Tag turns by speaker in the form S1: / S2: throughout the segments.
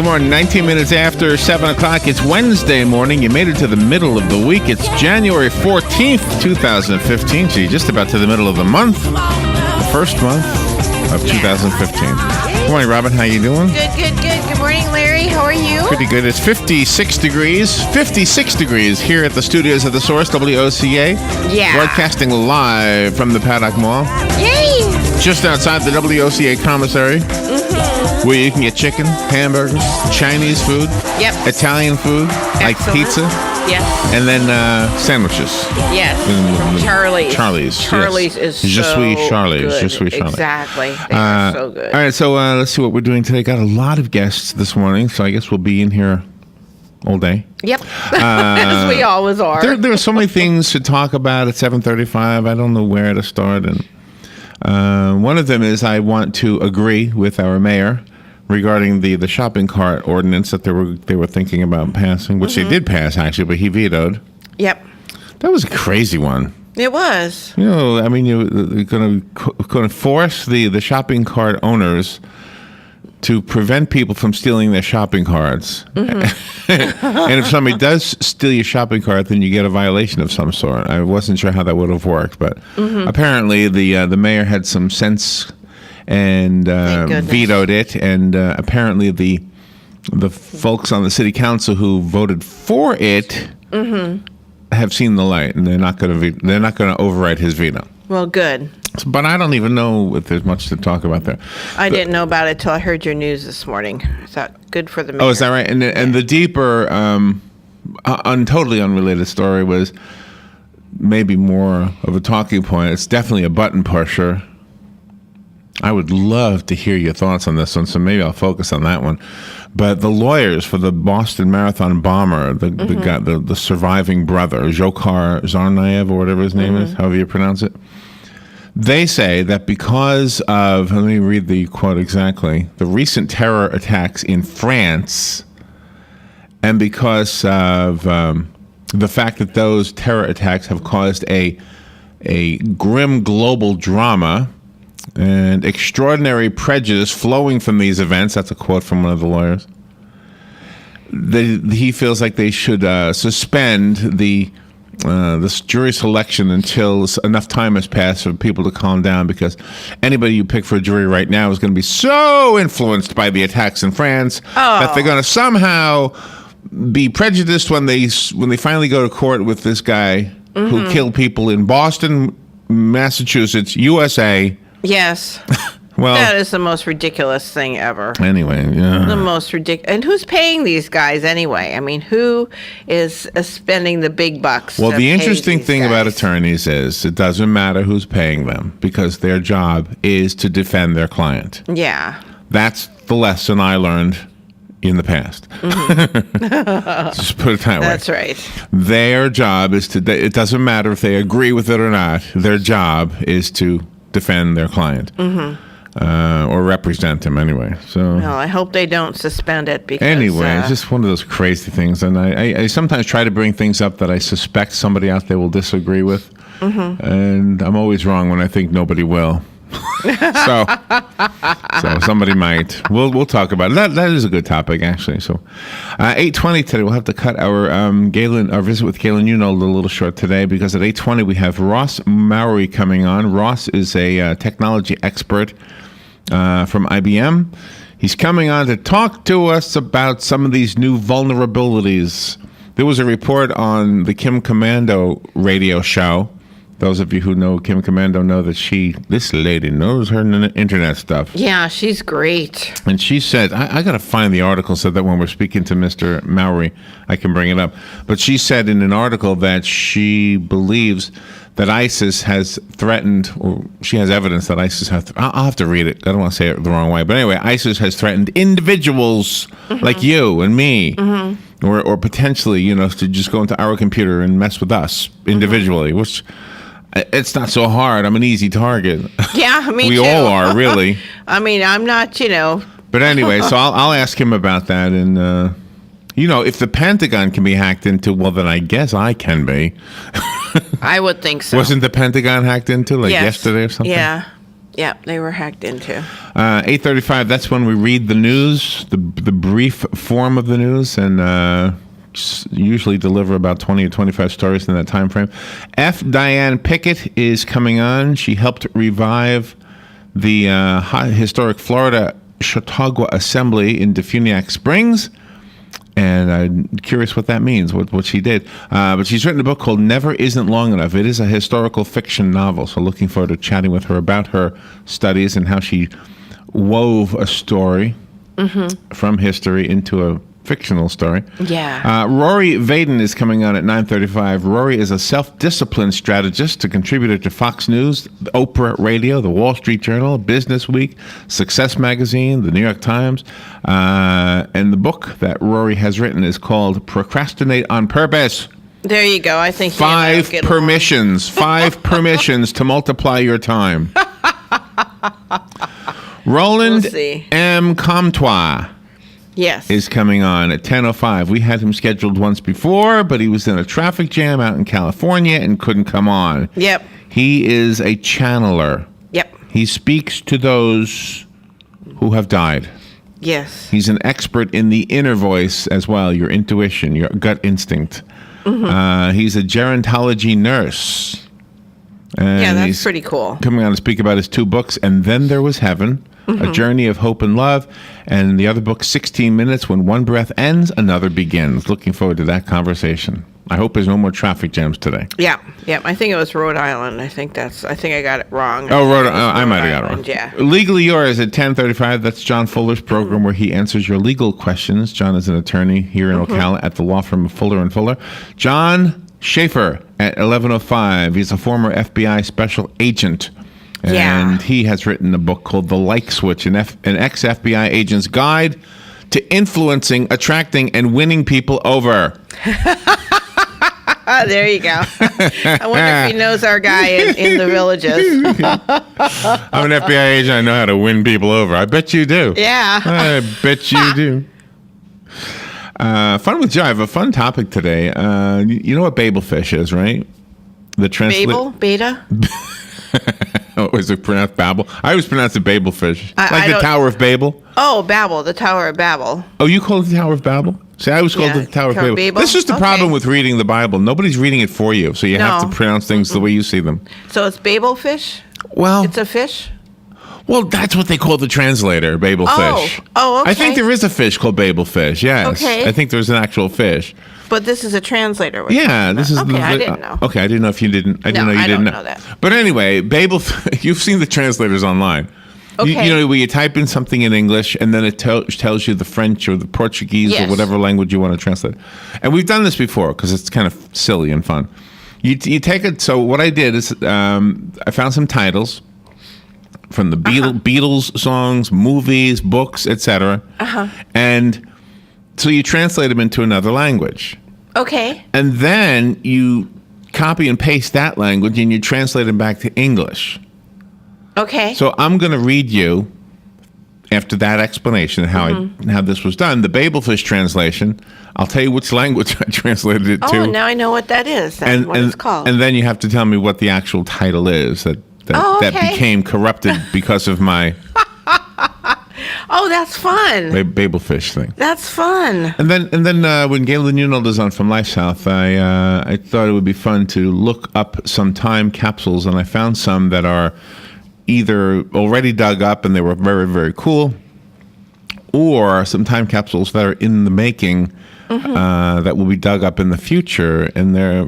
S1: Good morning. 19 minutes after 7 o'clock. It's Wednesday morning. You made it to the middle of the week. It's January 14th, 2015. So you're just about to the middle of the month. The first month of 2015. Good morning, Robin. How you doing?
S2: Good. Good morning, Larry. How are you?
S1: Pretty good. It's 56 degrees. 56 degrees here at the studios of The Source, WOCA.
S2: Yeah.
S1: Broadcasting live from the Paddock Mall.
S2: Yay!
S1: Just outside the WOCA commissary. Where you can get chicken, hamburgers, Chinese food, Italian food, like pizza.
S2: Yes.
S1: And then sandwiches.
S2: Yes. From Charlie's.
S1: Charlie's
S2: is
S1: Je
S2: so
S1: suis Charlie's.
S2: good.
S1: Je suis Charlie.
S2: Exactly. They are so good.
S1: All right, so let's see what we're doing today. Got a lot of guests this morning, so I guess we'll be in here all day.
S2: Yep. As we always are.
S1: There are so many things to talk about at 7:35. I don't know where to start. And one of them is I want to agree with our mayor regarding the shopping cart ordinance that they were thinking about passing, which they did pass, actually, but he vetoed.
S2: Yep.
S1: That was a crazy one.
S2: It was.
S1: You know, I mean, you're going to force the shopping cart owners to prevent people from stealing their shopping carts. And if somebody does steal your shopping cart, then you get a violation of some sort. I wasn't sure how that would have worked, but apparently the mayor had some sense and vetoed it, and apparently the folks on the city council who voted for it have seen the light, and they're not going to override his veto.
S2: Well, good.
S1: But I don't even know if there's much to talk about there.
S2: I didn't know about it till I heard your news this morning. I thought, good for the mayor.
S1: Oh, is that right? And the deeper, totally unrelated story was maybe more of a talking point. It's definitely a button pusher. I would love to hear your thoughts on this one, so maybe I'll focus on that one. But the lawyers for the Boston Marathon bomber, the guy, the surviving brother, Dzhokhar Tsarnaev, or whatever his name is, however you pronounce it, they say that because of, let me read the quote exactly, the recent terror attacks in France, and because of the fact that those terror attacks have caused a grim global drama and extraordinary prejudice flowing from these events, that's a quote from one of the lawyers, he feels like they should suspend this jury selection until enough time has passed for people to calm down, because anybody you pick for a jury right now is going to be so influenced by the attacks in France that they're going to somehow be prejudiced when they finally go to court with this guy who killed people in Boston, Massachusetts, USA.
S2: Yes.
S1: Well,
S2: that is the most ridiculous thing ever.
S1: Anyway, yeah.
S2: The most ridiculous. And who's paying these guys anyway? I mean, who is spending the big bucks?
S1: Well, the interesting
S2: thing
S1: thing about attorneys is it doesn't matter who's paying them, because their job is to defend their client.
S2: Yeah.
S1: That's the lesson I learned in the past. Just put it that way.
S2: That's right.
S1: Their job is it doesn't matter if they agree with it or not, their job is to defend their client. Or represent him anyway. So,
S2: well, I hope they don't suspend it, because
S1: anyway, it's just one of those crazy things. And I sometimes try to bring things up that I suspect somebody out there will disagree with. And I'm always wrong when I think nobody will. so somebody might. We'll talk about it. That is a good topic, actually. So 8:20 today, we'll have to cut our visit with Galen a little short today, because at 8:20 we have Ross Mowry coming on. Ross is a technology expert from IBM. He's coming on to talk to us about some of these new vulnerabilities. There was a report on the Kim Commando radio show. Those of you who know Kim Commando know that this lady knows her internet stuff.
S2: Yeah, she's great.
S1: And she said, I got to find the article so that when we're speaking to Mr. Mowry, I can bring it up. But she said in an article that she believes that ISIS has threatened, or she has evidence that ISIS has, I'll have to read it. I don't want to say it the wrong way. But anyway, ISIS has threatened individuals like you and me, or potentially, to just go into our computer and mess with us individually, which... It's not so hard. I'm an easy target.
S2: Yeah, me
S1: we
S2: too.
S1: We all are, really.
S2: I mean, I'm not,
S1: But anyway, so I'll ask him about that. And, if the Pentagon can be hacked into, well, then I guess I can be.
S2: I would think so.
S1: Wasn't the Pentagon hacked into, yesterday or something?
S2: Yeah. Yeah, they were hacked into.
S1: 8:35. That's when we read the news, the brief form of the news, and usually deliver about 20 or 25 stories in that time frame. F. Diane Pickett is coming on. She helped revive the historic Florida Chautauqua Assembly in Defuniak Springs. And I'm curious what that means, what she did. But she's written a book called Never Isn't Long Enough. It is a historical fiction novel, so looking forward to chatting with her about her studies and how she wove a story from history into a fictional story.
S2: Yeah.
S1: Rory Vaden is coming on at 9:35. Rory is a self-discipline strategist, a contributor to Fox News, Oprah Radio, The Wall Street Journal, Business Week, Success Magazine, The New York Times. And the book that Rory has written is called Procrastinate on Purpose.
S2: There you go. I think
S1: Five permissions to multiply your time. Roland M. Comtois.
S2: Yes.
S1: Is coming on at 10:05. We had him scheduled once before, but he was in a traffic jam out in California and couldn't come on.
S2: Yep.
S1: He is a channeler.
S2: Yep.
S1: He speaks to those who have died.
S2: Yes.
S1: He's an expert in the inner voice as well, your intuition, your gut instinct. He's a gerontology nurse. And
S2: yeah, that's pretty cool.
S1: Coming on to speak about his two books, And Then There Was Heaven, A Journey of Hope and Love, and the other book, 16 Minutes, When One Breath Ends, Another Begins. Looking forward to that conversation. I hope there's no more traffic jams today.
S2: Yeah. I think it was Rhode Island. I think I got it wrong.
S1: Oh, I might have got it wrong.
S2: Yeah.
S1: Legally Yours at 10:35. That's John Fuller's program where he answers your legal questions. John is an attorney here in Ocala at the law firm of Fuller and Fuller. John Schaefer at 11:05. He's a former FBI special agent. And he has written a book called The Like Switch, an ex-FBI agent's guide to influencing, attracting, and winning people over.
S2: There you go. I wonder if he knows our guy in the Villages.
S1: I'm an FBI agent. I know how to win people over. I bet you do.
S2: Yeah.
S1: I bet you do. Fun with Joe. I have a fun topic today. You know what babelfish is, right?
S2: Babel? Beta?
S1: Oh, is it pronounced Babel? I always pronounce it babelfish.
S2: I
S1: the Tower of Babel.
S2: Oh, Babel, the Tower of Babel.
S1: Oh, you call it the Tower of Babel? See, I always called it the Tower of Babel. This is the problem with reading the Bible. Nobody's reading it for you, so you have to pronounce things the way you see them.
S2: So it's babelfish?
S1: Well,
S2: it's a fish?
S1: Well, that's what they call the translator, babelfish.
S2: Oh, okay.
S1: I think there is a fish called babelfish, yes.
S2: Okay.
S1: I think there's an actual fish.
S2: But this is a translator.
S1: This is.
S2: Okay, I didn't know.
S1: Okay, I didn't know if you didn't. I didn't know you didn't know
S2: that.
S1: But anyway, you've seen the translators online.
S2: Okay.
S1: You know, where you type in something in English and then it tells you the French or the Portuguese or whatever language you want to translate. And we've done this before because it's kind of silly and fun. You take it. So what I did is I found some titles from the Beatles songs, movies, books, etc. And so you translate them into another language.
S2: Okay.
S1: And then you copy and paste that language and you translate it back to English.
S2: Okay.
S1: So I'm going to read you, after that explanation of how this was done, the babelfish translation. I'll tell you which language I translated it to.
S2: Oh, now I know what that is. That's what it's called.
S1: And then you have to tell me what the actual title is that became corrupted because of my...
S2: Oh, that's fun.
S1: Babelfish thing.
S2: That's fun.
S1: And then when Galen Newnold is on from Life South, I thought it would be fun to look up some time capsules, and I found some that are either already dug up and they were very, very cool, or some time capsules that are in the making that will be dug up in the future, and they're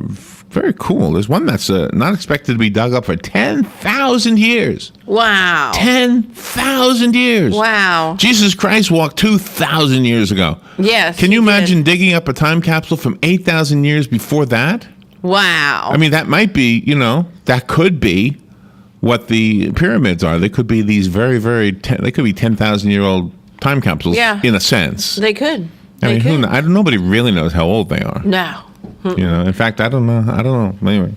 S1: very cool. There's one that's not expected to be dug up for 10,000 years.
S2: Wow.
S1: 10,000 years.
S2: Wow.
S1: Jesus Christ walked 2,000 years ago.
S2: Yes.
S1: Can you imagine digging up a time capsule from 8,000 years before that?
S2: Wow.
S1: I mean, that might be, that could be what the pyramids are. They could be these very, very, they could be 10,000-year-old time capsules in a sense.
S2: They could.
S1: I mean, nobody really knows how old they are.
S2: No.
S1: In fact, I don't know. Anyway.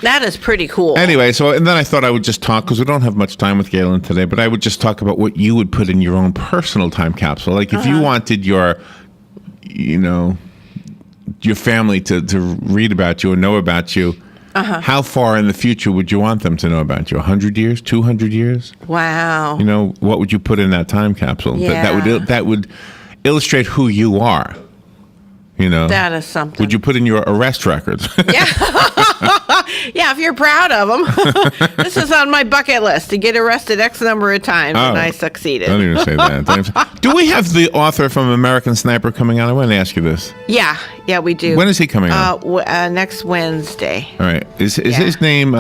S2: That is pretty cool.
S1: Anyway, and then I thought I would just talk, because we don't have much time with Galen today, but I would just talk about what you would put in your own personal time capsule. Like if you wanted your family to read about you or know about you how far in the future would you want them to know about you? 100 years, 200 years?
S2: Wow.
S1: You know, what would you put in that time capsule?
S2: Yeah.
S1: That would illustrate who you are. You know,
S2: that is something.
S1: Would you put in your arrest records?
S2: Yeah. Yeah, if you're proud of them. This is on my bucket list, to get arrested X number of times, and I succeeded.
S1: Don't even say that. Do we have the author from American Sniper coming on? I want to ask you this.
S2: Yeah, we do.
S1: When is he coming on?
S2: Next Wednesday.
S1: All right. Is his name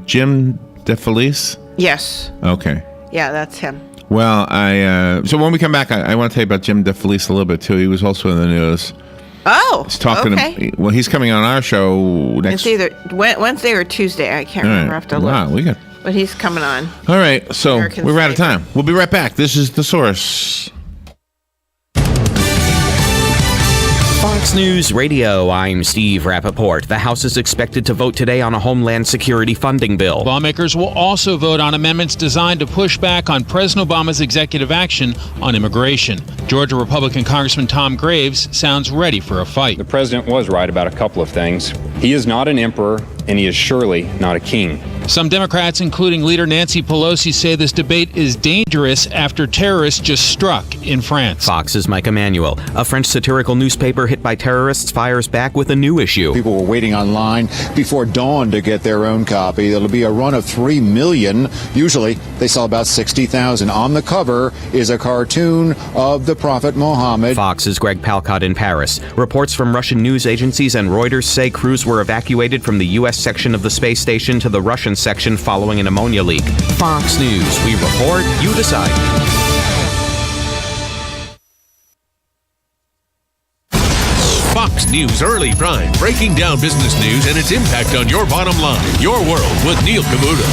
S1: Jim DeFelice?
S2: Yes.
S1: Okay.
S2: Yeah, that's him.
S1: Well, so when we come back, I want to tell you about Jim DeFelice a little bit, too. He was also in the news.
S2: Oh,
S1: he's talking
S2: okay.
S1: He's coming on our show next...
S2: It's either Wednesday or Tuesday. I can't remember. I have to look.
S1: Wow,
S2: But he's coming on.
S1: All right, so
S2: American
S1: we're out of
S2: Sniper.
S1: time. We'll be right back. This is The Source.
S3: Fox News Radio, I'm Steve Rappaport. The House is expected to vote today on a Homeland Security funding bill.
S4: Lawmakers will also vote on amendments designed to push back on President Obama's executive action on immigration. Georgia Republican Congressman Tom Graves sounds ready for a fight.
S5: The president was right about a couple of things. He is not an emperor, and he is surely not a king.
S4: Some Democrats, including leader Nancy Pelosi, say this debate is dangerous after terrorists just struck in France.
S3: Fox's Mike Emanuel. A French satirical newspaper hit by terrorists fires back with a new issue.
S6: People were waiting online before dawn to get their own copy. There'll be a run of 3 million. Usually, they sell about 60,000. On the cover is a cartoon of the Prophet Muhammad.
S3: Fox's Greg Palcott in Paris. Reports from Russian news agencies and Reuters say crews were evacuated from the U.S. section of the space station to the Russian section following an ammonia leak. Fox News. We report, you decide.
S7: Fox News Early Prime, breaking down business news and its impact on your bottom line. Your World with Neil Cavuto.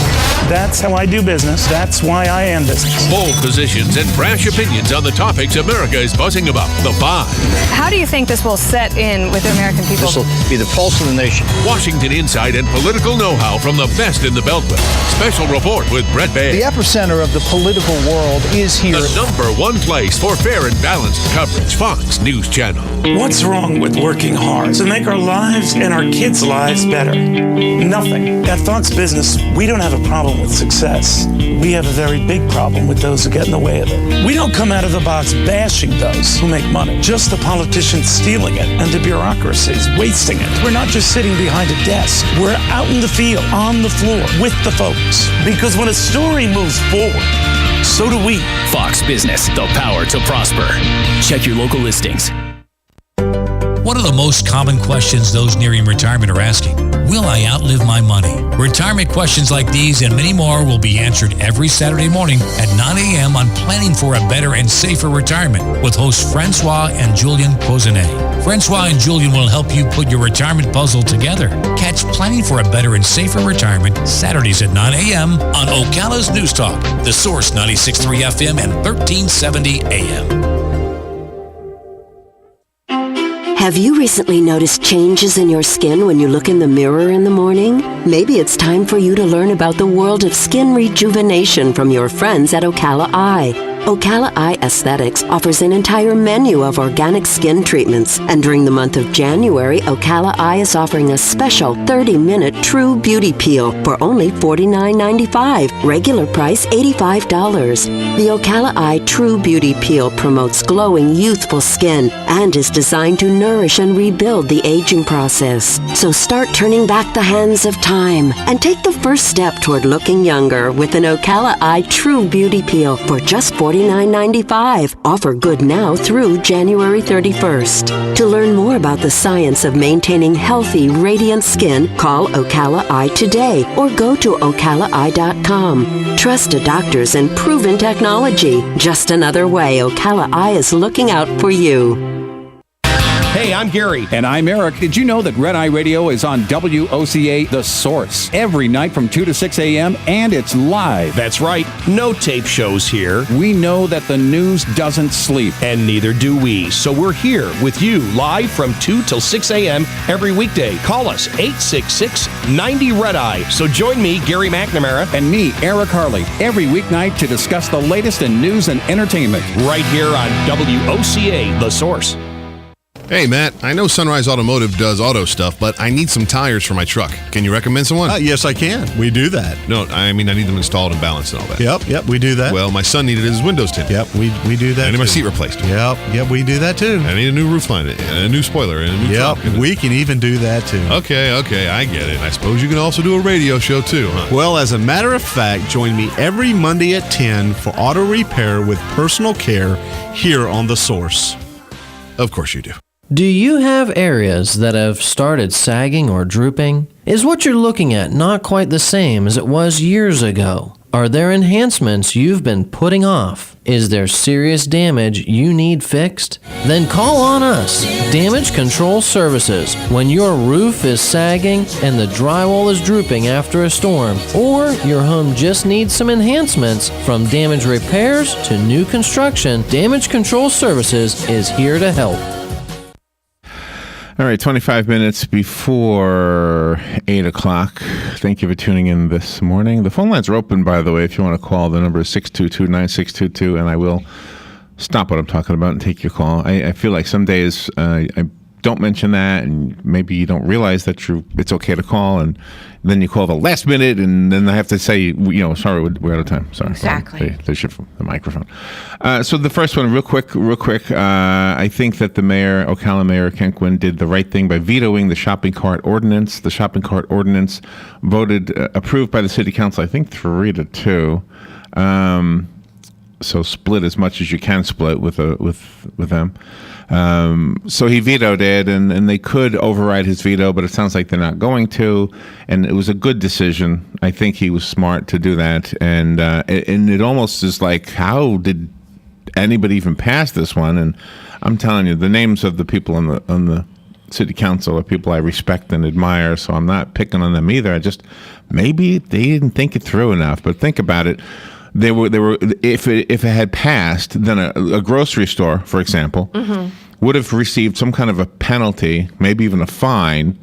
S8: That's how I do business. That's why I am business.
S7: Bold positions and brash opinions on the topics America is buzzing about. The Five.
S9: How do you think this will set in with the American people?
S10: This will be the pulse of the nation.
S7: Washington insight and political know-how from the best in the Beltway. Special report with Brett Baer.
S10: The epicenter of the political world is here.
S7: The #1 place for fair and balanced coverage. Fox News Channel.
S8: What's wrong with working hard to make our lives and our kids' lives better? Nothing. At Fox Business, we don't have a problem with success. We have a very big problem with those who get in the way of it. We don't come out of the box bashing those who make money, just the politicians stealing it and the bureaucracies wasting it. We're not just sitting behind a desk. We're out in the field, on the floor, with the folks. Because when a story moves forward, so do we.
S11: Fox Business, the power to prosper. Check your local listings.
S12: One of the most common questions those nearing retirement are asking, will I outlive my money? Retirement questions like these and many more will be answered every Saturday morning at 9 a.m. on Planning for a Better and Safer Retirement with hosts Francois and Julian Pozenet. Francois and Julian will help you put your retirement puzzle together. Catch Planning for a Better and Safer Retirement Saturdays at 9 a.m. on Ocala's News Talk, The Source 96.3 FM and 1370 AM.
S13: Have you recently noticed changes in your skin when you look in the mirror in the morning? Maybe it's time for you to learn about the world of skin rejuvenation from your friends at Ocala Eye. Ocala Eye Aesthetics offers an entire menu of organic skin treatments, and during the month of January, Ocala Eye is offering a special 30-minute True Beauty Peel for only $49.95, regular price $85. The Ocala Eye True Beauty Peel promotes glowing, youthful skin and is designed to nourish and rebuild the aging process. So start turning back the hands of time and take the first step toward looking younger with an Ocala Eye True Beauty Peel for just $49.95. Offer good now through January 31st. To learn more about the science of maintaining healthy, radiant skin, call Ocala Eye today or go to ocalaeye.com. Trusted doctors and proven technology. Just another way Ocala Eye is looking out for you.
S14: Hey, I'm Gary. And I'm Eric. Did you know that Red Eye Radio is on WOCA The Source every night from 2 to 6 a.m. and it's live?
S11: That's right. No tape shows here.
S14: We know that the news doesn't sleep.
S11: And neither do we. So we're here with you live from 2 till 6 a.m. every weekday. Call us 866-90-RED-EYE. So join me, Gary McNamara.
S14: And me, Eric Harley, every weeknight to discuss the latest in news and entertainment.
S11: Right here on WOCA The Source.
S15: Hey, Matt, I know Sunrise Automotive does auto stuff, but I need some tires for my truck. Can you recommend someone?
S16: Yes, I can. We do that.
S15: No, I mean, I need them installed and balanced and all that.
S16: Yep, we do that.
S15: Well, my son needed his windows tinted.
S16: Yep, we do that.
S15: I need
S16: too.
S15: my seat replaced.
S16: Yep, we do that too.
S15: I need a new roof line, a new spoiler, and a new trunk.
S16: We can even do that too.
S15: Okay, I get it. I suppose you can also do a radio show too, huh?
S16: Well, as a matter of fact, join me every Monday at 10 for auto repair with personal care here on The Source.
S15: Of course you do.
S17: Do you have areas that have started sagging or drooping? Is what you're looking at not quite the same as it was years ago? Are there enhancements you've been putting off? Is there serious damage you need fixed? Then call on us, Damage Control Services, when your roof is sagging and the drywall is drooping after a storm, or your home just needs some enhancements. From damage repairs to new construction, Damage Control Services is here to help.
S1: All right, 25 minutes before 8 o'clock. Thank you for tuning in this morning. The phone lines are open, by the way, if you want to call. The number is 622-9622, and I will stop what I'm talking about and take your call. I feel like some days I don't mention that, and maybe you don't realize that it's okay to call, and then you call the last minute, and then I have to say, sorry, we're out of time. Sorry.
S2: Exactly.
S1: They shift the microphone. So the first one, real quick. I think that the Ocala Mayor Ken Quinn did the right thing by vetoing the shopping cart ordinance. The shopping cart ordinance approved by the city council, I think 3-2. So split as much as you can split with them. So he vetoed it, and they could override his veto, but it sounds like they're not going to. And it was a good decision. I think he was smart to do that. And it almost is like, how did anybody even pass this one? And I'm telling you, the names of the people on the city council are people I respect and admire. So I'm not picking on them either. Maybe they didn't think it through enough. But think about it. They were. If it had passed, then a grocery store, for example, would have received some kind of a penalty, maybe even a fine,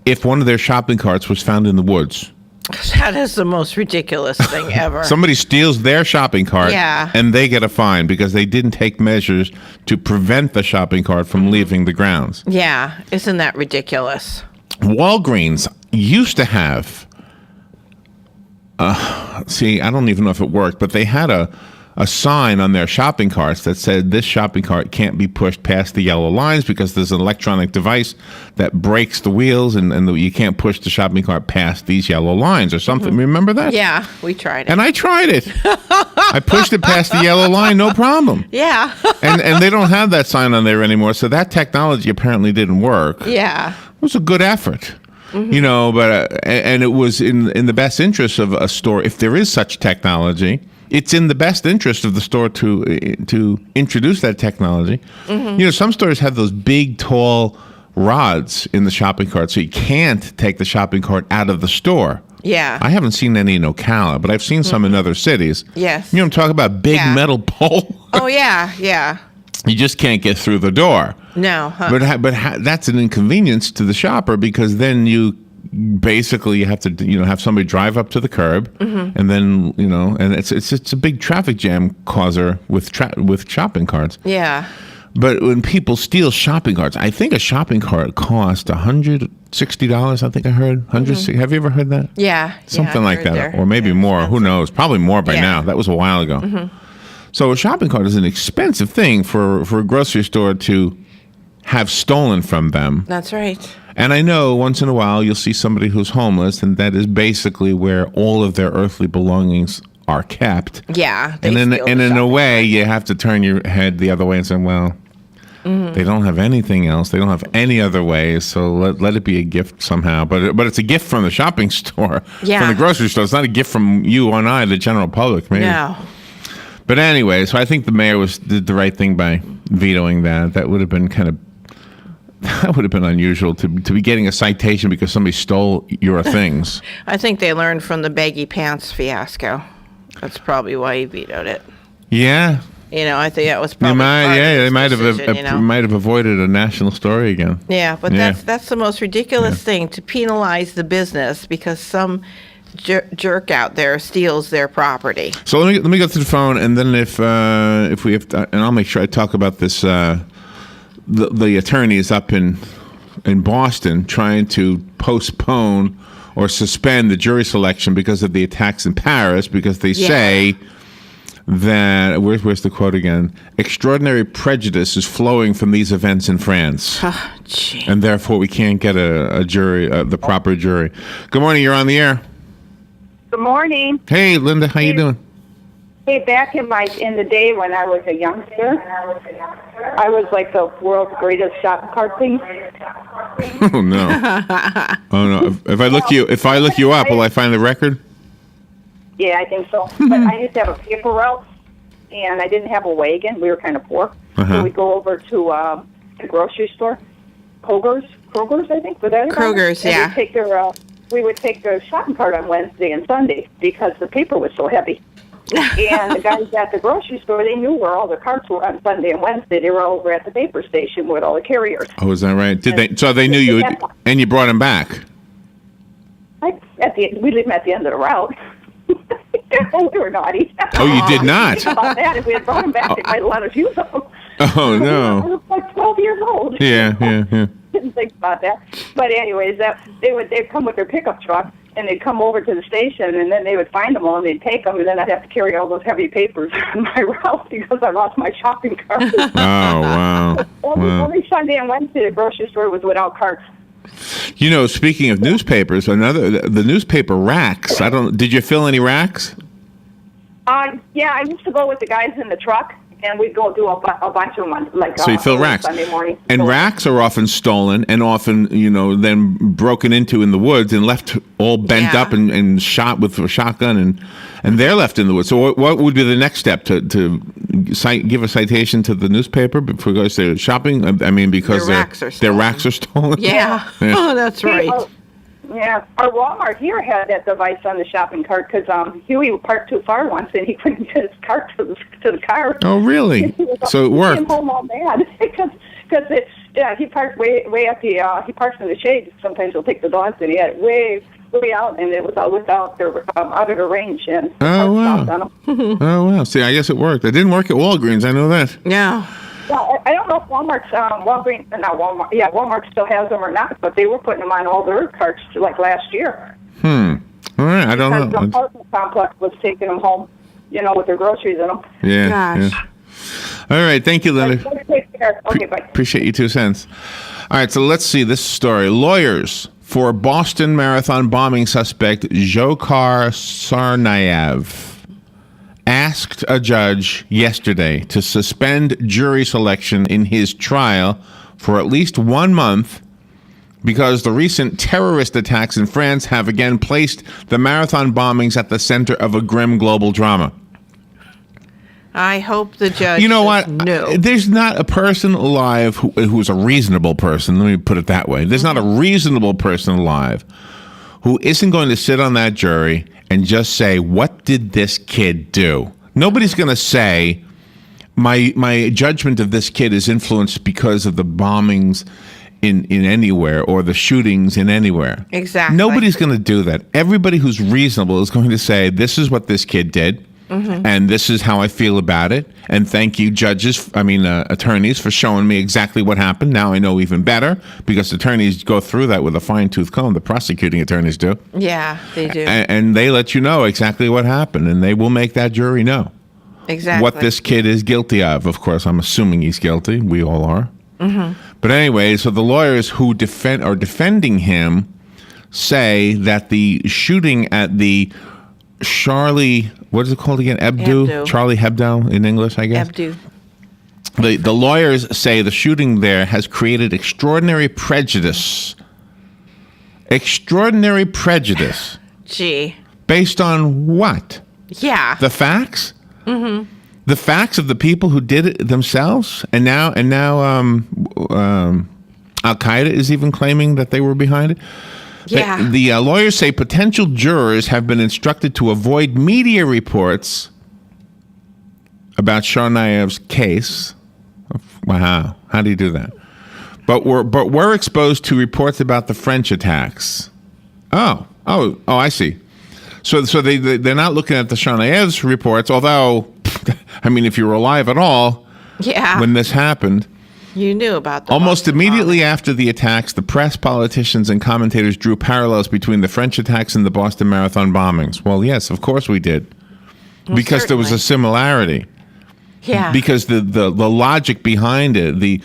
S1: if one of their shopping carts was found in the woods.
S2: That is the most ridiculous thing ever.
S1: Somebody steals their shopping cart, and they get a fine because they didn't take measures to prevent the shopping cart from leaving the grounds.
S2: Yeah, isn't that ridiculous?
S1: Walgreens used to have. I don't even know if it worked, but they had a sign on their shopping carts that said this shopping cart can't be pushed past the yellow lines because there's an electronic device that breaks the wheels and you can't push the shopping cart past these yellow lines or something. Remember that?
S2: Yeah, we tried it.
S1: And I tried it. I pushed it past the yellow line, no problem.
S2: Yeah.
S1: and they don't have that sign on there anymore, so that technology apparently didn't work.
S2: Yeah.
S1: It was a good effort. But and it was in the best interest of a store. If there is such technology, it's in the best interest of the store to introduce that technology. Some stores have those big, tall rods in the shopping cart, so you can't take the shopping cart out of the store.
S2: Yeah.
S1: I haven't seen any in Ocala, but I've seen some in other cities.
S2: Yes.
S1: I'm talking about big metal pole.
S2: Oh yeah.
S1: You just can't get through the door.
S2: No.
S1: But that's an inconvenience to the shopper because then you basically have to have somebody drive up to the curb and then and it's a big traffic jam causer with shopping carts.
S2: Yeah.
S1: But when people steal shopping carts, I think a shopping cart cost $160. I think I heard Have you ever heard that?
S2: Yeah.
S1: Something like that, or maybe more. Who knows? Probably more by now. That was a while ago. So a shopping cart is an expensive thing for a grocery store to have stolen from them.
S2: That's right.
S1: And I know once in a while you'll see somebody who's homeless, and that is basically where all of their earthly belongings are kept.
S2: Yeah.
S1: And in a way, you have to turn your head the other way and say, well, they don't have anything else. They don't have any other ways, so let it be a gift somehow. But it's a gift from the shopping store, from the grocery store. It's not a gift from you and I, the general public, maybe.
S2: No.
S1: But anyway, so I think the mayor did the right thing by vetoing that. That would have been unusual to be getting a citation because somebody stole your things.
S2: I think they learned from the baggy pants fiasco. That's probably why he vetoed it.
S1: Yeah.
S2: I think that was probably
S1: they might have avoided a national story again.
S2: Yeah, but that's the most ridiculous thing, to penalize the business because some jerk out there steals their property.
S1: So let me go to the phone, and then if we have, and I'll make sure I talk about this the attorneys up in Boston trying to postpone or suspend the jury selection because of the attacks in Paris, because they say that, where's the quote again? Extraordinary prejudice is flowing from these events in France. And therefore we can't get a jury, the proper jury. Good morning, you're on the air.
S18: Good morning.
S1: Hey, Linda, how you doing?
S18: Hey, back in the day when I was a youngster, I was like the world's greatest shopping cart queen.
S1: Oh no! Oh no! If I look you up, will I find the record?
S18: Yeah, I think so. But I used to have a paper route, and I didn't have a wagon. We were kind of poor, so we'd go over to the grocery store, Kroger's, I think.
S2: Kroger's, yeah.
S18: We would take their shopping cart on Wednesday and Sunday because the paper was so heavy. And the guys at the grocery store, they knew where all the carts were on Sunday and Wednesday. They were over at the paper station with all the carriers.
S1: Oh, is that right? So they knew you, and you brought them back?
S18: We leave them at the end of the route. We were naughty.
S1: Oh, you did not?
S18: About that, if we had brought them back, they might let us use them.
S1: Oh, no.
S18: I was like 12 years old.
S1: Yeah.
S18: Didn't think about that. But anyways, they'd come with their pickup truck, and they'd come over to the station, and then they would find them all, and they'd take them, and then I'd have to carry all those heavy papers on my route because I lost my shopping cart.
S1: Oh, wow.
S18: Only Sunday and Wednesday, the grocery store was without carts.
S1: You know, speaking of newspapers, the newspaper racks. Did you fill any racks?
S18: Yeah, I used to go with the guys in the truck, and we'd go do a bunch of them, like
S1: so you fill racks.
S18: Sunday morning.
S1: And racks are often stolen and often, then broken into in the woods and left all bent up and shot with a shotgun, and they're left in the woods. So what would be the next step to give a citation to the newspaper before it goes to shopping? I mean, because their racks are stolen.
S2: Yeah. Oh, that's right.
S18: Yeah, our Walmart here had that device on the shopping cart because Huey parked too far once and he couldn't get his cart to the car.
S1: Oh, really? So it worked.
S18: He came home all mad because he parked way at the he parks in the shade. Sometimes he'll take the dogs and he had it way out, and it was out out of the range. And
S1: oh wow! Oh wow! See, I guess it worked. It didn't work at Walgreens. I know that.
S2: Yeah.
S18: Well, I don't know if Walmart still has them or not, but they were putting them on all their carts like last year.
S1: All right, I don't know.
S18: The apartment complex was taking them home, with their groceries in them.
S1: Yeah.
S2: Gosh.
S1: Yeah. All right, thank you, Linda.
S18: Take care. Okay, bye.
S1: Appreciate you 2 cents. All right, so let's see this story. Lawyers for Boston Marathon bombing suspect Dzhokhar Tsarnaev asked a judge yesterday to suspend jury selection in his trial for at least 1 month because the recent terrorist attacks in France have again placed the marathon bombings at the center of a grim global drama.
S2: I hope the judge.
S1: You know what?
S2: No.
S1: There's not a person alive who's a reasonable person. Let me put it that way. There's not a reasonable person alive who isn't going to sit on that jury and just say, what did this kid do? Nobody's going to say, my judgment of this kid is influenced because of the bombings in anywhere or the shootings in anywhere.
S2: Exactly.
S1: Nobody's going to do that. Everybody who's reasonable is going to say, this is what this kid did, and this is how I feel about it, and thank you, attorneys, for showing me exactly what happened. Now I know even better, because attorneys go through that with a fine-tooth comb. The prosecuting attorneys do.
S2: Yeah, they do.
S1: And they let you know exactly what happened, and they will make that jury know
S2: exactly
S1: what this kid is guilty of. Of course, I'm assuming he's guilty. We all are. But anyway, so the lawyers who are defending him say that the shooting at the Charlie, what is it called again? Hebdo? Charlie Hebdo in English, I guess.
S2: Hebdo.
S1: The lawyers say the shooting there has created extraordinary prejudice. Extraordinary prejudice.
S2: Gee.
S1: Based on what?
S2: Yeah.
S1: The facts? The facts of the people who did it themselves? And now Al-Qaeda is even claiming that they were behind it?
S2: Yeah.
S1: The lawyers say potential jurors have been instructed to avoid media reports about Tsarnaev's case. Wow. How do you do that? But we're exposed to reports about the French attacks. Oh, I see. So they're not looking at the Tsarnaev's reports, although, I mean, if you were alive at all when this happened,
S2: You knew about the
S1: Almost
S2: Boston
S1: immediately
S2: bombing.
S1: after the attacks, the press, politicians, and commentators drew parallels between the French attacks and the Boston Marathon bombings. Well, yes, of course we did.
S2: Well,
S1: Because there was a similarity.
S2: Yeah.
S1: Because the logic behind it, the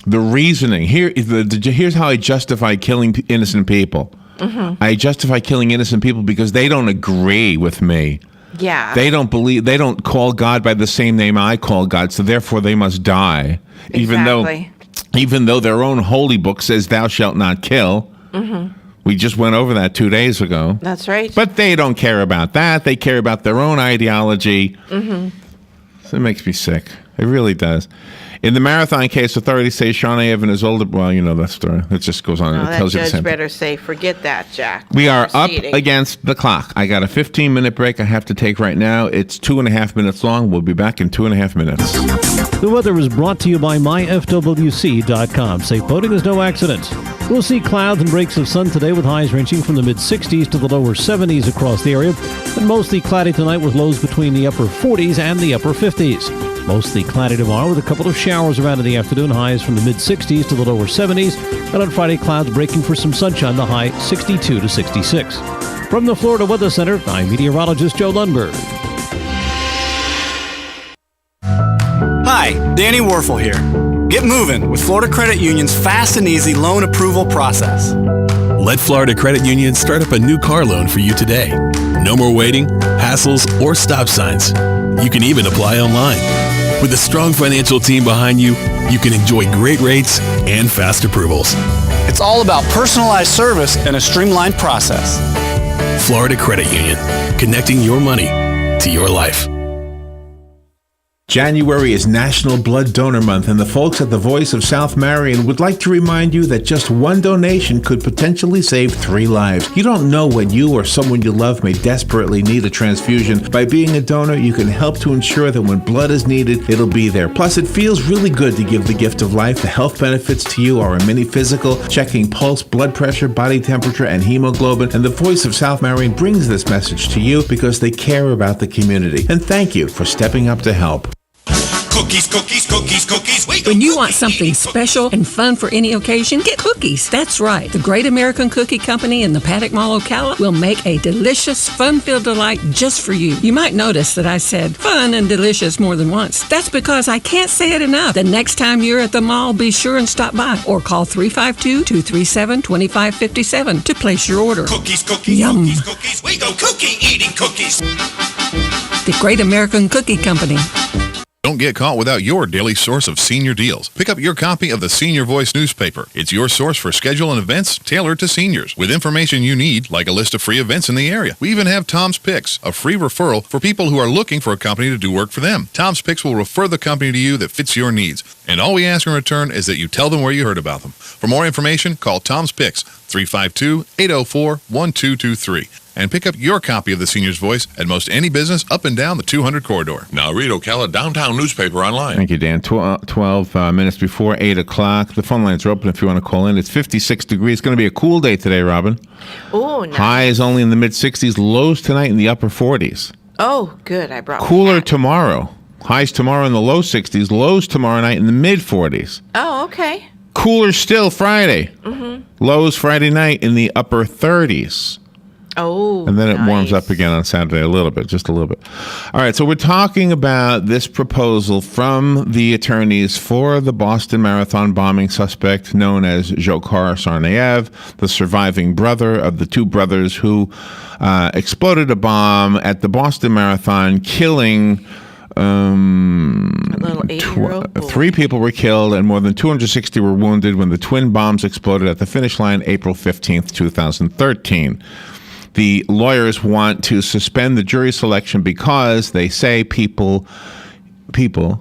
S1: reasoning. Here's how I justify killing innocent people.
S2: Mm-hmm.
S1: I justify killing innocent people because they don't agree with me.
S2: Yeah.
S1: They don't call God by the same name I call God, so therefore they must die.
S2: Exactly.
S1: Even though their own holy book says thou shalt not kill.
S2: Mm-hmm.
S1: We just went over that 2 days ago.
S2: That's right.
S1: But they don't care about that. They care about their own ideology.
S2: Mm-hmm.
S1: So it makes me sick. It really does. In the Marathon case, authorities say Tsarnaev and his older... Well, you know that story. It just goes on.
S2: No,
S1: It
S2: that
S1: tells you the
S2: judge
S1: same thing.
S2: better say, forget that, Jack.
S1: We are
S2: Proceeding.
S1: up against the clock. I got a 15-minute break I have to take right now. It's 2.5 minutes long. We'll be back in 2.5 minutes.
S19: The weather is brought to you by myfwc.com. Safe boating is no accident. We'll see clouds and breaks of sun today with highs ranging from the mid-60s to the lower 70s across the area, and mostly cloudy tonight with lows between the upper 40s and the upper 50s. Mostly cloudy tomorrow with a couple of showers around in the afternoon, highs from the mid-60s to the lower 70s, and on Friday, clouds breaking for some sunshine, the high 62 to 66. From the Florida Weather Center, I'm meteorologist Joe Lundberg.
S20: Hi, Danny Werfel here. Get moving with Florida Credit Union's fast and easy loan approval process.
S7: Let Florida Credit Union start up a new car loan for you today. No more waiting, hassles, or stop signs. You can even apply online. With a strong financial team behind you, you can enjoy great rates and fast approvals.
S20: It's all about personalized service and a streamlined process.
S7: Florida Credit Union, connecting your money to your life.
S1: January is National Blood Donor Month, and the folks at the Voice of South Marion would like to remind you that just one donation could potentially save 3 lives. You don't know when you or someone you love may desperately need a transfusion. By being a donor, you can help to ensure that when blood is needed, it'll be there. Plus, it feels really good to give the gift of life. The health benefits to you are a mini physical, checking pulse, blood pressure, body temperature, and hemoglobin. And the Voice of South Marion brings this message to you because they care about the community. And thank you for stepping up to help.
S21: Cookies, cookies, cookies, cookies.
S22: When you want something special and fun for any occasion, get cookies. That's right. The Great American Cookie Company in the Paddock Mall, Ocala will make a delicious, fun-filled delight just for you. You might notice that I said fun and delicious more than once. That's because I can't say it enough. The next time you're at the mall, be sure and stop by or call 352-237-2557 to place your order.
S21: Cookies, cookies,
S22: Yum.
S21: cookies, cookies. We go cookie eating cookies.
S22: The Great American Cookie Company.
S15: Don't get caught without your daily source of senior deals. Pick up your copy of the Senior Voice newspaper. It's your source for schedule and events tailored to seniors, with information you need, like a list of free events in the area. We even have Tom's Picks, a free referral for people who are looking for a company to do work for them. Tom's Picks will refer the company to you that fits your needs. And all we ask in return is that you tell them where you heard about them. For more information, call Tom's Picks, 352-804-1223. And pick up your copy of the Senior's Voice at most any business up and down the 200 corridor.
S23: Now read Ocala Downtown newspaper online.
S1: Thank you, Dan. 12 minutes before 8 o'clock. The phone lines are open if you want to call in. It's 56 degrees. It's going to be a cool day today, Robin.
S2: Oh, nice.
S1: Highs only in the mid-60s. Lows tonight in the upper 40s.
S2: Oh, good. I brought
S1: Cooler tomorrow. Highs tomorrow in the low 60s. Lows tomorrow night in the mid-40s.
S2: Oh, okay.
S1: Cooler still Friday.
S2: Mm-hmm.
S1: Lows Friday night in the upper 30s.
S2: Oh,
S1: and then it warms up again on Saturday a little bit, just a little bit. All right, so we're talking about this proposal from the attorneys for the Boston Marathon bombing suspect known as Dzhokhar Tsarnaev, the surviving brother of the 2 brothers who exploded a bomb at the Boston Marathon, killing...
S2: a little 8-year-old boy.
S1: 3 people were killed and more than 260 were wounded when the twin bombs exploded at the finish line April 15th, 2013. The lawyers want to suspend the jury selection because they say people, everybody,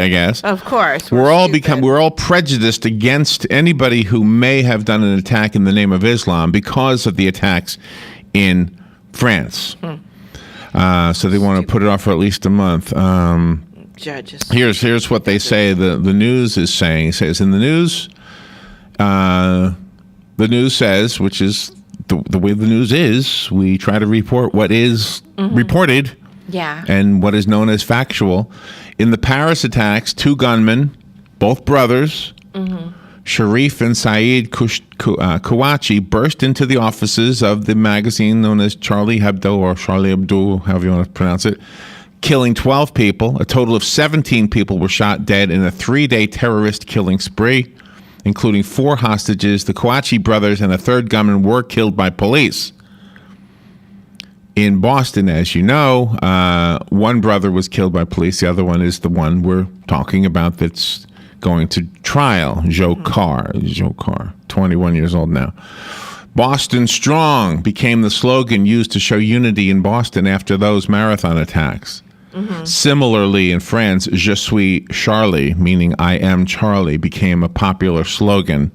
S1: I guess.
S2: Of course.
S1: We're all prejudiced against anybody who may have done an attack in the name of Islam because of the attacks in France. So they want to put it off for at least a month.
S2: Judges.
S1: Here's what they say. The news is saying. It says in the news, the news says, which is the way the news is, we try to report what is reported.
S2: Yeah.
S1: and what is known as factual. In the Paris attacks, 2 gunmen, both brothers, Sharif and Saeed Kouachi, burst into the offices of the magazine known as Charlie Hebdo, or Charlie Hebdo, however you want to pronounce it, killing 12 people. A total of 17 people were shot dead in a 3-day terrorist killing spree, including 4 hostages. The Kouachi brothers and a 3rd gunman were killed by police. In Boston, as you know, 1 brother was killed by police. The other one is the one we're talking about that's going to trial, Joe Carr, 21 years old now. Boston Strong became the slogan used to show unity in Boston after those marathon attacks. Similarly, in France, Je suis Charlie, meaning I am Charlie, became a popular slogan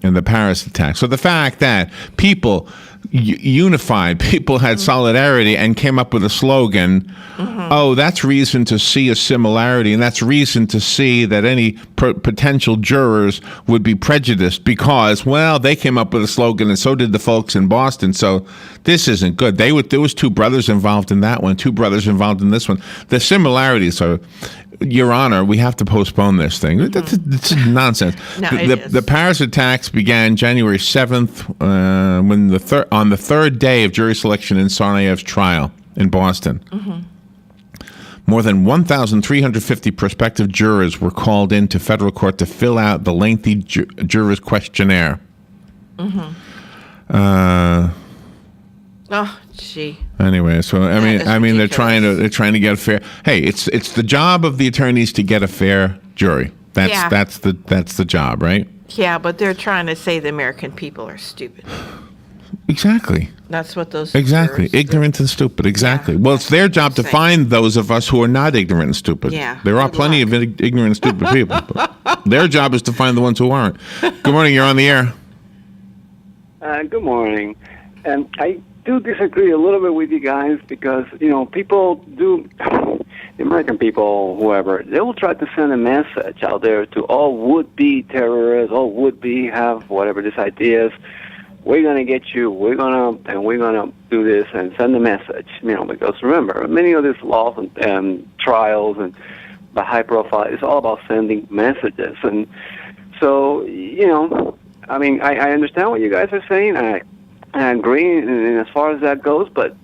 S1: in the Paris attack. So the fact that people unified, people had solidarity and came up with a slogan, that's reason to see a similarity, and that's reason to see that any potential jurors would be prejudiced because, well, they came up with a slogan and so did the folks in Boston, so this isn't good. There was 2 brothers involved in that one, 2 brothers involved in this one. The similarities are, Your Honor, we have to postpone this thing. It's nonsense.
S2: No,
S1: the Paris attacks began January 7th when on the 3rd day of jury selection in Tsarnaev's trial in Boston. More than 1,350 prospective jurors were called into federal court to fill out the lengthy jurors questionnaire.
S2: Oh, gee.
S1: Anyway, so I mean, they're trying to get a fair. Hey, it's the job of the attorneys to get a fair jury. That's the job, right?
S2: Yeah, but they're trying to say the American people are stupid.
S1: Exactly.
S2: That's what those
S1: Exactly. Ignorant and stupid. Exactly. Well, it's their job to find those of us who are not ignorant and stupid.
S2: Yeah.
S1: There are plenty of ignorant and stupid people. But their job is to find the ones who aren't. Good morning. You're on the air.
S4: Good morning. And I do disagree a little bit with you guys because, people do, the American people, whoever, they will try to send a message out there to all would-be terrorists, all would-be have whatever these ideas. We're going to get you, we're going to do this and send a message, because remember, many of these laws and trials and the high profile, it's all about sending messages. And so, I understand what you guys are saying. I agree and as far as that goes, but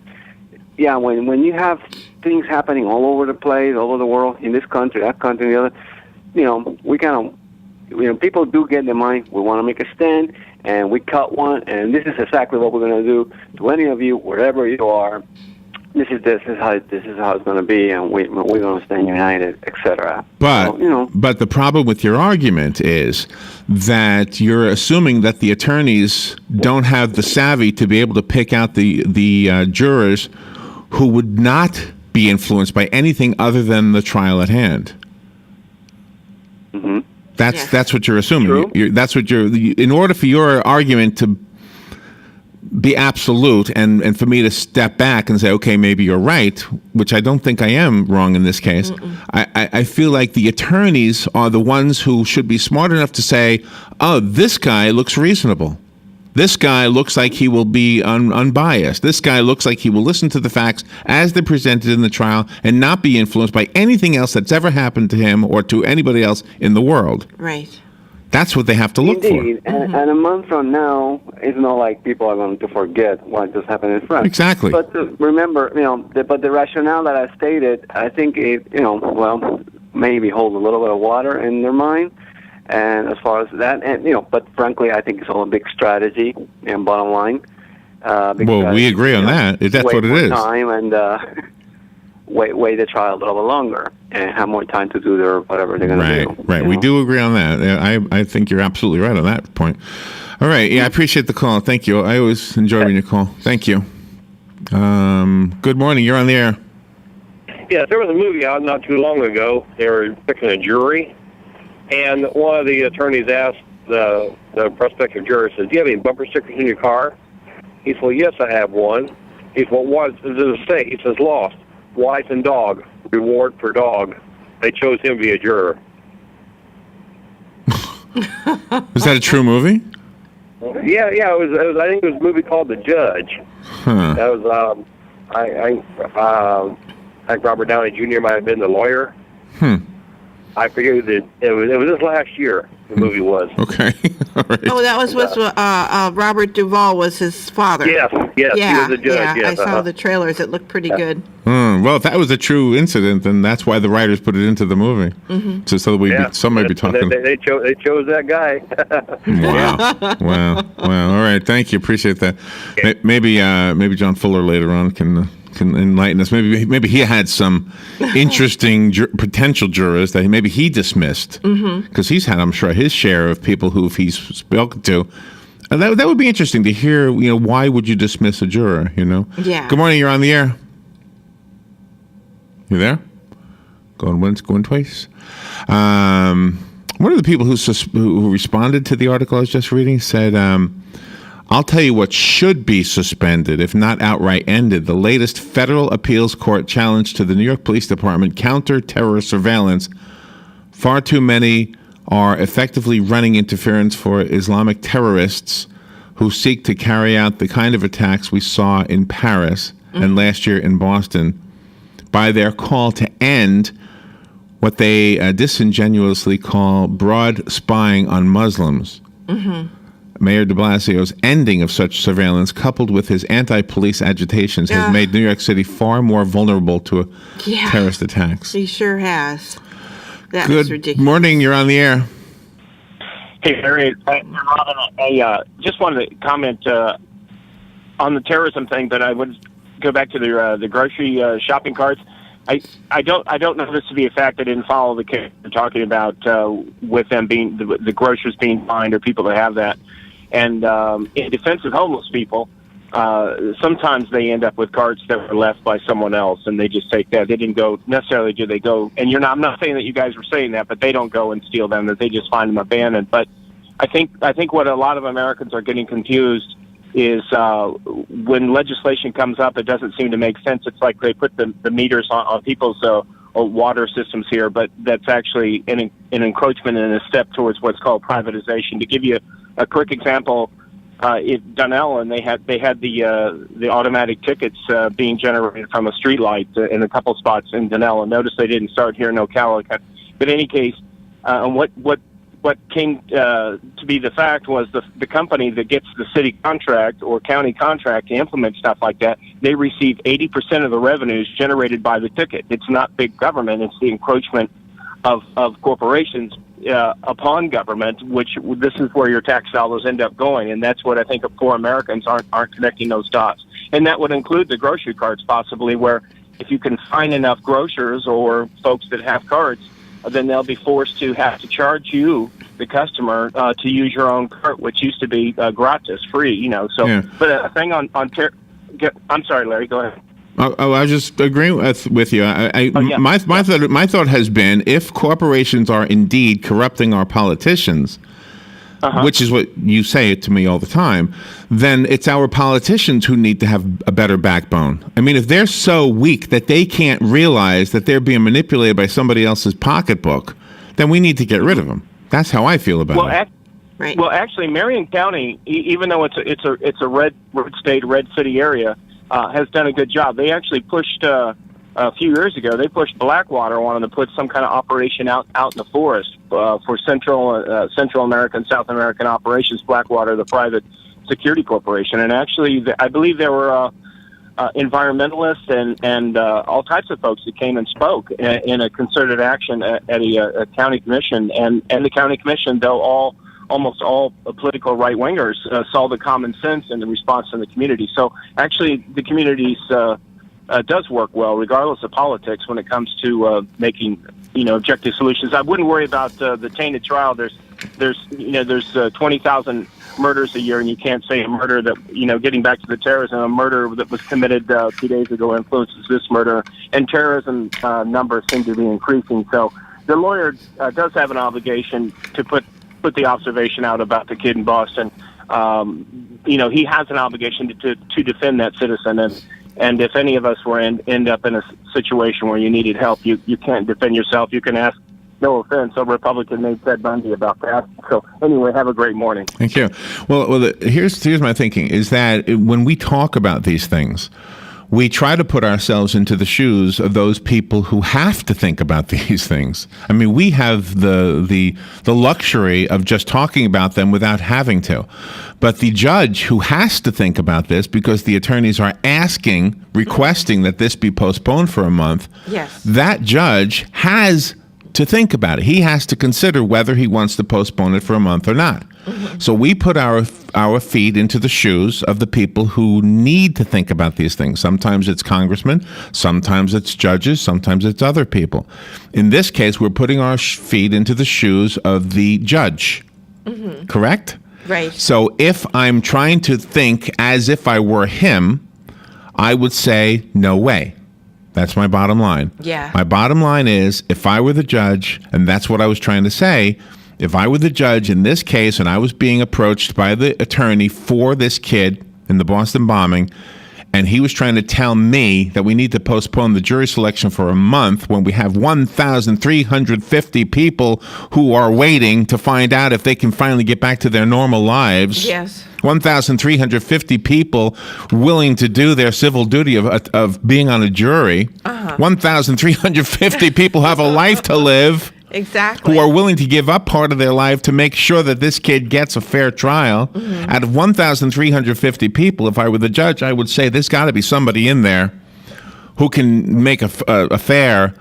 S4: yeah, when you have things happening all over the place, all over the world, in this country, that country, the other, we kind of, people do get in their mind, we want to make a stand, and we cut one, and this is exactly what we're going to do to any of you, wherever you are. This is how it's going to be, and we're going to stand united, etc.
S1: But
S4: So,
S1: but the problem with your argument is that you're assuming that the attorneys don't have the savvy to be able to pick out the jurors who would not be influenced by anything other than the trial at hand. That's what you're assuming. In order for your argument to be absolute and for me to step back and say, okay, maybe you're right, which I don't think I am wrong in this case. I feel like the attorneys are the ones who should be smart enough to say, oh, this guy looks reasonable. This guy looks like he will be unbiased. This guy looks like he will listen to the facts as they're presented in the trial and not be influenced by anything else that's ever happened to him or to anybody else in the world.
S2: Right.
S1: That's what they have to look
S4: Indeed. And a month from now, it's not like people are going to forget what just happened in France.
S1: Exactly.
S4: But remember, but the rationale that I stated, I think it, maybe hold a little bit of water in their mind. And as far as that, and but frankly, I think it's all a big strategy and bottom line.
S1: Well, we agree on that. That's what it is.
S4: Time and wait the trial a little longer and have more time to do their whatever they're going to do.
S1: Right. We do agree on that. I think you're absolutely right on that point. All right. Yeah, I appreciate the call. Thank you. I always enjoy when you call. Thank you. Good morning. You're on the air.
S5: Yeah, there was a movie out not too long ago. They were picking a jury. And one of the attorneys asked the prospective juror, says, do you have any bumper stickers in your car? He said, well, yes, I have one. He said, well, what does it say? He says, lost, wife and dog, reward for dog. They chose him to be a juror.
S1: Is that a true movie?
S5: Yeah, it was. I think it was a movie called The Judge.
S1: Huh.
S5: That was, I think Robert Downey Jr. might have been the lawyer. I forget that it was this last year. The movie was.
S1: Okay. All right.
S2: Oh, that was with Robert Duvall was his father.
S5: Yes,
S2: Yeah,
S5: he was a judge.
S2: yeah.
S5: Yes,
S2: I saw the trailers. It looked pretty good.
S1: Well, if that was a true incident, then that's why the writers put it into the movie. So somebody be talking.
S5: They chose that guy.
S1: Wow. All right. Thank you. Appreciate that. Maybe John Fuller later on can enlighten us. Maybe he had some interesting potential jurors that maybe he dismissed because he's had, I'm sure, his share of people who he's spoken to. And that would be interesting to hear. Why would you dismiss a juror?
S2: Yeah.
S1: Good morning. You're on the air. You there? Going once, going twice. One of the people who responded to the article I was just reading said, I'll tell you what should be suspended, if not outright ended. The latest federal appeals court challenge to the New York Police Department counter-terror surveillance. Far too many are effectively running interference for Islamic terrorists who seek to carry out the kind of attacks we saw in Paris and last year in Boston by their call to end what they disingenuously call broad spying on Muslims. Mayor de Blasio's ending of such surveillance, coupled with his anti-police agitations, has made New York City far more vulnerable to terrorist attacks.
S2: He sure has. That was ridiculous.
S1: Good morning. You're on the air.
S3: Hey, Larry. Robin, I just wanted to comment on the terrorism thing, but I would go back to the grocery shopping carts. I don't know this to be a fact. I didn't follow the case you're talking about with them being the grocers being fined or people that have that. And in defense of homeless people, sometimes they end up with carts that were left by someone else, and they just take that. They didn't go necessarily. Do they go? And I'm not saying that you guys were saying that, but they don't go and steal them. That they just find them abandoned. But I think what a lot of Americans are getting confused is when legislation comes up, it doesn't seem to make sense. It's like they put the meters on people's water systems here, but that's actually an encroachment and a step towards what's called privatization. To give you a quick example, in Dunellen, they had the automatic tickets being generated from a street light in a couple spots in Dunellen. Notice they didn't start here in Ocala. But in any case, what came to be the fact was the company that gets the city contract or county contract to implement stuff like that, they receive 80% of the revenues generated by the ticket. It's not big government. It's the encroachment of corporations upon government, which this is where your tax dollars end up going. And that's what I think of poor Americans aren't connecting those dots. And that would include the grocery carts possibly, where if you can find enough grocers or folks that have carts, then they'll be forced to have to charge you, the customer, to use your own cart, which used to be gratis, free, So, yeah. But a thing I'm sorry, Larry, go ahead.
S1: I was just agreeing with you. My thought has been, if corporations are indeed corrupting our politicians, which is what you say to me all the time, then it's our politicians who need to have a better backbone. I mean, if they're so weak that they can't realize that they're being manipulated by somebody else's pocketbook, then we need to get rid of them. That's how I feel about it.
S2: Right.
S3: Well, actually, Marion County, even though it's a red state, red city area, has done a good job. They actually pushed a few years ago. They pushed Blackwater, wanted to put some kind of operation out in the forest for Central American, South American operations. Blackwater, the private security corporation, and actually, I believe there were environmentalists and all types of folks that came and spoke in a concerted action at a county commission, and the county commission, though almost all political right-wingers, saw the common sense in the response in the community. So actually the communities does work well, regardless of politics, when it comes to making objective solutions. I wouldn't worry about the tainted trial. There's 20,000 murders a year, and you can't say a murder that, getting back to the terrorism, a murder that was committed 2 days ago influences this murder, and terrorism numbers seem to be increasing. So the lawyer does have an obligation to put the observation out about the kid in Boston. He has an obligation to defend that citizen, and if any of us were end up in a situation where you needed help, you can't defend yourself. You can ask, no offense, a Republican named Ted Bundy about that. So anyway, have a great morning.
S1: Thank you. Well, here's my thinking, is that when we talk about these things, we try to put ourselves into the shoes of those people who have to think about these things. I mean, we have the luxury of just talking about them without having to. But the judge who has to think about this because the attorneys are requesting that this be postponed for a month,
S2: yes,
S1: that judge has to think about it. He has to consider whether he wants to postpone it for a month or not. Mm-hmm. So we put our feet into the shoes of the people who need to think about these things. Sometimes it's congressmen, sometimes it's judges, sometimes it's other people. In this case, we're putting our feet into the shoes of the judge. Mm-hmm. Correct?
S2: Right.
S1: So if I'm trying to think as if I were him, I would say, no way. That's my bottom line.
S2: Yeah.
S1: My bottom line is, if I were the judge, and that's what I was trying to say, if I were the judge in this case and I was being approached by the attorney for this kid in the Boston bombing, and he was trying to tell me that we need to postpone the jury selection for a month when we have 1,350 people who are waiting to find out if they can finally get back to their normal lives.
S2: Yes.
S1: 1,350 people willing to do their civil duty of being on a jury. 1,350 people have a life to live.
S2: Exactly.
S1: Who are willing to give up part of their life to make sure that this kid gets a fair trial. Mm-hmm. Out of 1,350 people, if I were the judge, I would say there's got to be somebody in there who can make a fair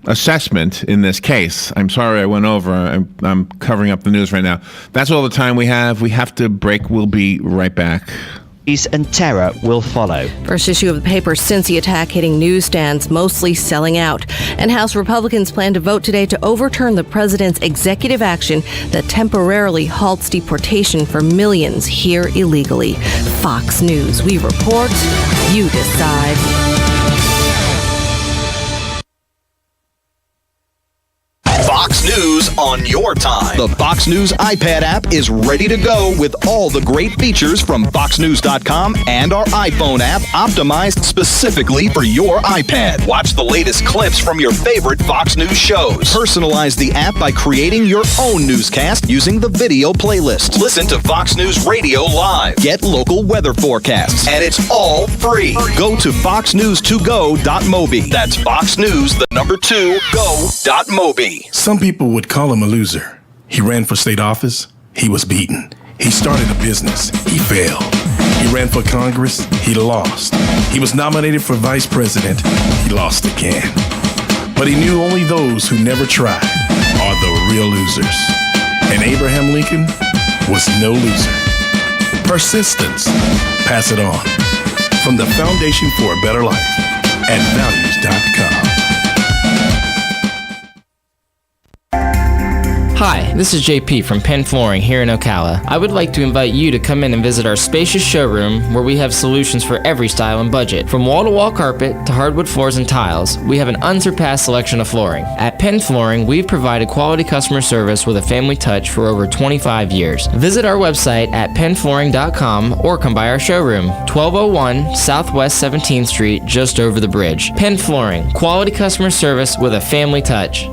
S1: assessment in this case. I'm sorry I went over. I'm covering up the news right now. That's all the time we have. We have to break. We'll be right back.
S6: Peace and terror will follow.
S9: First issue of the paper, Cincy attack hitting newsstands, mostly selling out. And House Republicans plan to vote today to overturn the president's executive action that temporarily halts deportation for millions here illegally. Fox News. We report, you decide.
S10: Fox News on your time. The Fox News iPad app is ready to go with all the great features from FoxNews.com and our iPhone app optimized specifically for your iPad. Watch the latest clips from your favorite Fox News shows. Personalize the app by creating your own newscast using the video playlist. Listen to Fox News Radio live. Get local weather forecasts. And it's all free. Go to foxnews2go.mobi. That's Fox News, the number 2, go.mobi.
S8: Some people would call him a loser. He ran for state office. He was beaten. He started a business. He failed. He ran for Congress. He lost. He was nominated for vice president. He lost again. But he knew only those who never tried are the real losers. And Abraham Lincoln was no loser. Persistence. Pass it on. From the Foundation for a Better Life at values.com.
S24: Hi, this is JP from Penn Flooring here in Ocala. I would like to invite you to come in and visit our spacious showroom where we have solutions for every style and budget. From wall-to-wall carpet to hardwood floors and tiles, we have an unsurpassed selection of flooring. At Penn Flooring, we've provided quality customer service with a family touch for over 25 years. Visit our website at pennflooring.com or come by our showroom, 1201 Southwest 17th Street, just over the bridge. Penn Flooring, quality customer service with a family touch.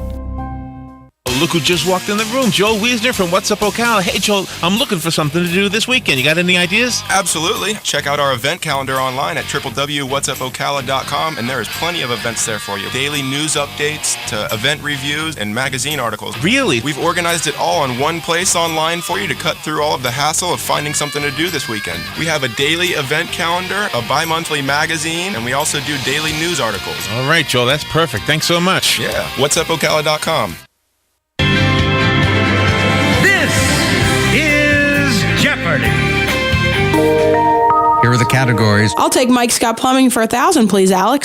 S1: Look who just walked in the room. Joel Wiesner from What's Up Ocala. Hey, Joel, I'm looking for something to do this weekend. You got any ideas?
S25: Absolutely. Check out our event calendar online at www.whatsupocala.com, and there is plenty of events there for you. Daily news updates to event reviews and magazine articles.
S1: Really?
S25: We've organized it all in one place online for you to cut through all of the hassle of finding something to do this weekend. We have a daily event calendar, a bi-monthly magazine, and we also do daily news articles.
S1: All right, Joel, that's perfect. Thanks so much.
S25: Yeah. Whatsupocala.com.
S26: Jeopardy!
S27: Here are the categories.
S28: I'll take Mike Scott Plumbing for $1,000, please, Alex.